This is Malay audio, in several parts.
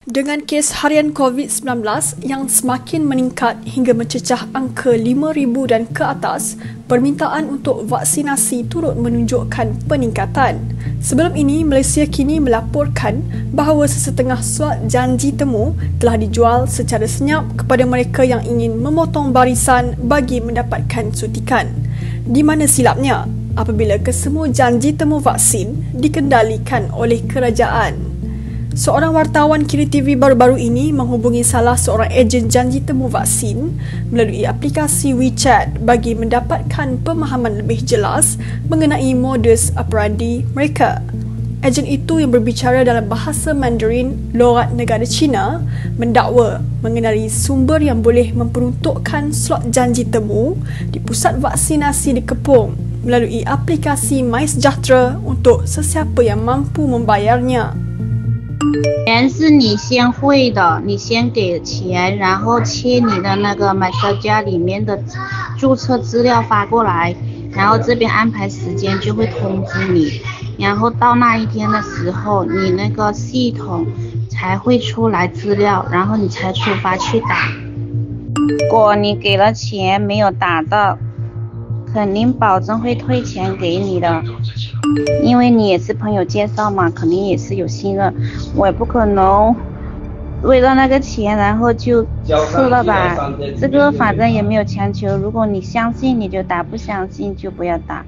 Dengan kes harian COVID-19 yang semakin meningkat hingga mencecah angka 5,000 dan ke atas, permintaan untuk vaksinasi turut menunjukkan peningkatan. Sebelum ini, Malaysia kini melaporkan bahawa sesetengah slot janji temu telah dijual secara senyap kepada mereka yang ingin memotong barisan bagi mendapatkan suntikan. Di mana silapnya apabila kesemua janji temu vaksin dikendalikan oleh kerajaan? Seorang wartawan Kini TV baru-baru ini menghubungi salah seorang ejen janji temu vaksin melalui aplikasi WeChat bagi mendapatkan pemahaman lebih jelas mengenai modus operandi mereka. Ejen itu yang berbicara dalam bahasa Mandarin, logat negara China, mendakwa mengenali sumber yang boleh memperuntukkan slot janji temu di pusat vaksinasi di Kepong melalui aplikasi MySejahtera untuk sesiapa yang mampu membayarnya. 钱是你先汇的，你先给钱，然后切你的那个 MySejahtera 里面的注册资料发过来，然后这边安排时间就会通知你，然后到那一天的时候，你那个系统才会出来资料，然后你才出发去打。如果你给了钱没有打到，肯定保证会退钱给你的。因为你也是朋友介绍嘛，肯定也是有信任，我也不可能为了那个钱然后就吃了吧。这个反正也没有强求，如果你相信你就打，不相信就不要打。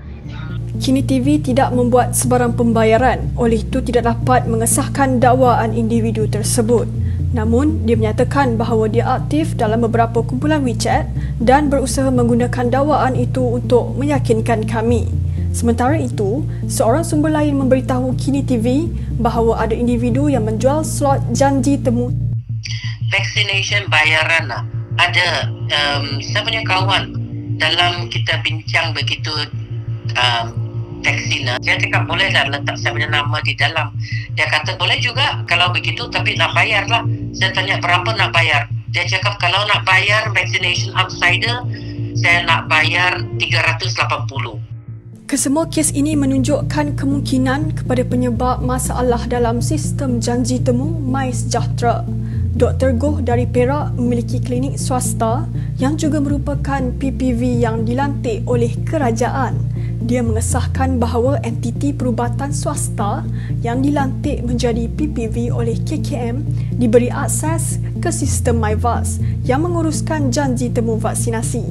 Kini TV tidak membuat sebarang pembayaran, oleh itu tidak dapat mengesahkan dakwaan individu tersebut. Namun, dia menyatakan bahawa dia aktif dalam beberapa kumpulan WeChat dan berusaha menggunakan dakwaan itu untuk meyakinkan kami. Sementara itu, seorang sumber lain memberitahu Kini TV bahawa ada individu yang menjual slot janji temu vaccination bayaran lah. Ada saya punya kawan dalam kita bincang begitu vaksin, saya cakap boleh lah letak saya punya nama di dalam. Dia kata boleh juga kalau begitu, tapi nak bayar lah. Saya tanya berapa nak bayar. Dia cakap kalau nak bayar vaccination outsider, saya nak bayar 380. Kesemua kes ini menunjukkan kemungkinan kepada penyebab masalah dalam sistem janji temu MySejahtera. Dr. Goh dari Perak memiliki klinik swasta yang juga merupakan PPV yang dilantik oleh kerajaan. Dia mengesahkan bahawa entiti perubatan swasta yang dilantik menjadi PPV oleh KKM diberi akses ke sistem MyVax yang menguruskan janji temu vaksinasi.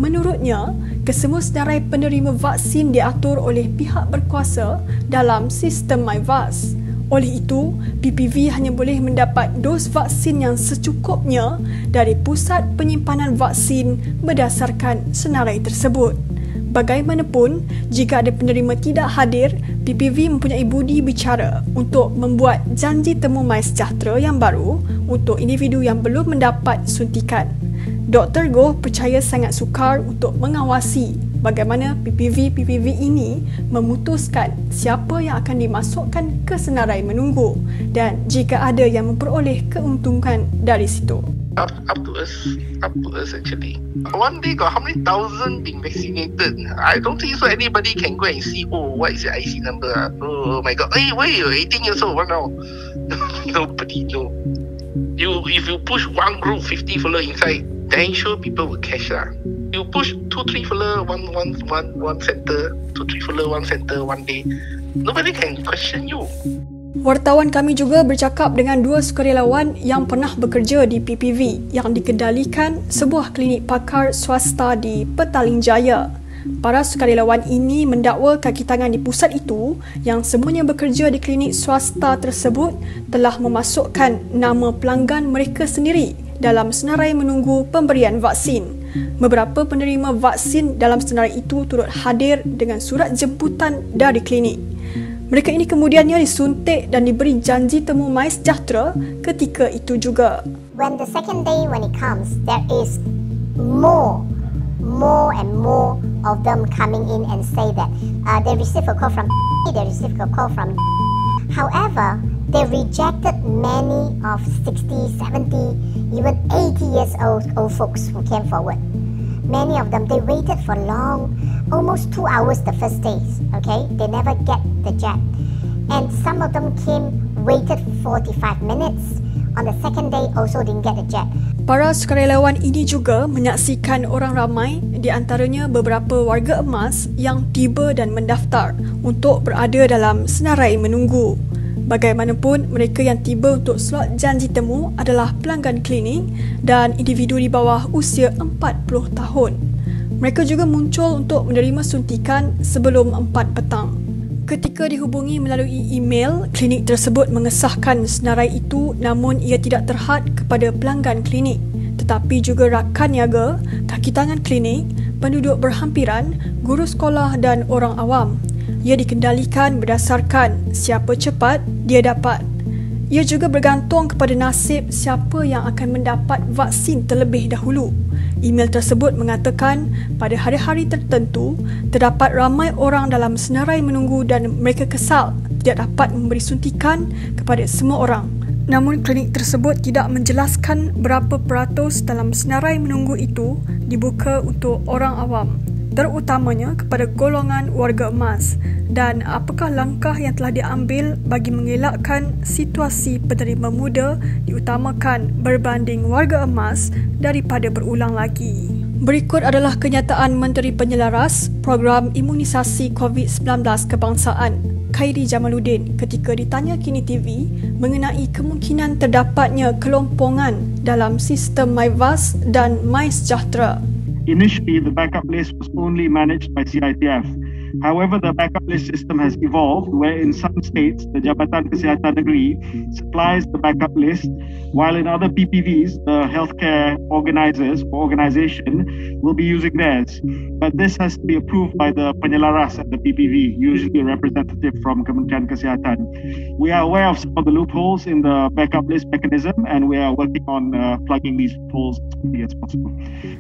Menurutnya, kesemua senarai penerima vaksin diatur oleh pihak berkuasa dalam sistem MyVax. Oleh itu, PPV hanya boleh mendapat dos vaksin yang secukupnya dari pusat penyimpanan vaksin berdasarkan senarai tersebut. Bagaimanapun, jika ada penerima tidak hadir, PPV mempunyai budi bicara untuk membuat janji temu MySejahtera yang baru untuk individu yang belum mendapat suntikan. Dr. Goh percaya sangat sukar untuk mengawasi bagaimana PPV ini memutuskan siapa yang akan dimasukkan ke senarai menunggu dan jika ada yang memperoleh keuntungan dari situ. Up to us actually. One day got how many thousand being vaccinated? I don't think so anybody can go and see, oh, what is your IC number? Oh my god, hey, wait, you're 18 years old, what now? Nobody know. If you push one group 50 fella inside, then sure people will cash lah. You push 2-3 fella one center, 2-3 fella one center one day, nobody can question you. Wartawan kami juga bercakap dengan dua sukarelawan yang pernah bekerja di PPV yang dikendalikan sebuah klinik pakar swasta di Petaling Jaya. Para sukarelawan ini mendakwa kaki tangan di pusat itu yang semuanya bekerja di klinik swasta tersebut telah memasukkan nama pelanggan mereka sendiri dalam senarai menunggu pemberian vaksin. Beberapa penerima vaksin dalam senarai itu turut hadir dengan surat jemputan dari klinik. Mereka ini kemudiannya disuntik dan diberi janji temu MySejahtera ketika itu juga. When the second day when it comes, there is more and more of them coming in and say that they received a call from they received a call from. However, they rejected many of 60, 70, even 80 years old folks who came forward. Many of them, they waited for long, almost 2 hours the first days, okay? They never get the jab. And some of them came, waited 45 minutes, on the second day also didn't get the jab. Para sukarelawan ini juga menyaksikan orang ramai, di antaranya beberapa warga emas yang tiba dan mendaftar untuk berada dalam senarai menunggu. Bagaimanapun, mereka yang tiba untuk slot janji temu adalah pelanggan klinik dan individu di bawah usia 40 tahun. Mereka juga muncul untuk menerima suntikan sebelum 4 petang. Ketika dihubungi melalui email, klinik tersebut mengesahkan senarai itu, namun ia tidak terhad kepada pelanggan klinik, tetapi juga rakan niaga, kaki tangan klinik, penduduk berhampiran, guru sekolah dan orang awam. Ia dikendalikan berdasarkan siapa cepat, dia dapat. Ia juga bergantung kepada nasib siapa yang akan mendapat vaksin terlebih dahulu. Email tersebut mengatakan pada hari-hari tertentu, terdapat ramai orang dalam senarai menunggu dan mereka kesal tidak dapat memberi suntikan kepada semua orang. Namun klinik tersebut tidak menjelaskan berapa peratus dalam senarai menunggu itu dibuka untuk orang awam, terutamanya kepada golongan warga emas, dan apakah langkah yang telah diambil bagi mengelakkan situasi penerima muda diutamakan berbanding warga emas daripada berulang lagi. Berikut adalah kenyataan Menteri Penyelaras Program Imunisasi COVID-19 Kebangsaan, Khairi Jamaluddin, ketika ditanya Kini TV mengenai kemungkinan terdapatnya kelompongan dalam sistem MyVas dan MySejahtera. Initially, the backup list was only managed by CITF. However, the backup list system has evolved, where in some states, the Jabatan Kesihatan Negeri supplies the backup list, while in other PPVs, the healthcare organization will be using theirs. But this has to be approved by the penyelaras at the PPV, usually a representative from Kementerian Kesihatan. We are aware of some of the loopholes in the backup list mechanism, and we are working on plugging these loopholes as quickly as possible.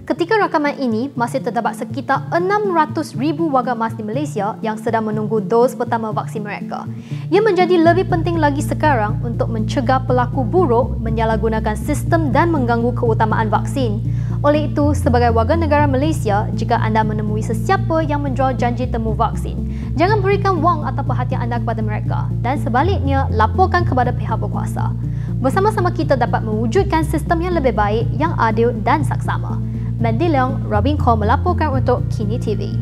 Ketika rakaman ini, masih terdapat sekitar 600,000 warga emas di Malaysia yang sedang menunggu dos pertama vaksin mereka. Ia menjadi lebih penting lagi sekarang untuk mencegah pelaku buruk menyalahgunakan sistem dan mengganggu keutamaan vaksin. Oleh itu, sebagai warga negara Malaysia, jika anda menemui sesiapa yang menjual janji temu vaksin, jangan berikan wang atau perhatian anda kepada mereka, dan sebaliknya, laporkan kepada pihak berkuasa. Bersama-sama kita dapat mewujudkan sistem yang lebih baik, yang adil dan saksama. Mandy Leong, Robin Cole melaporkan untuk Kini TV.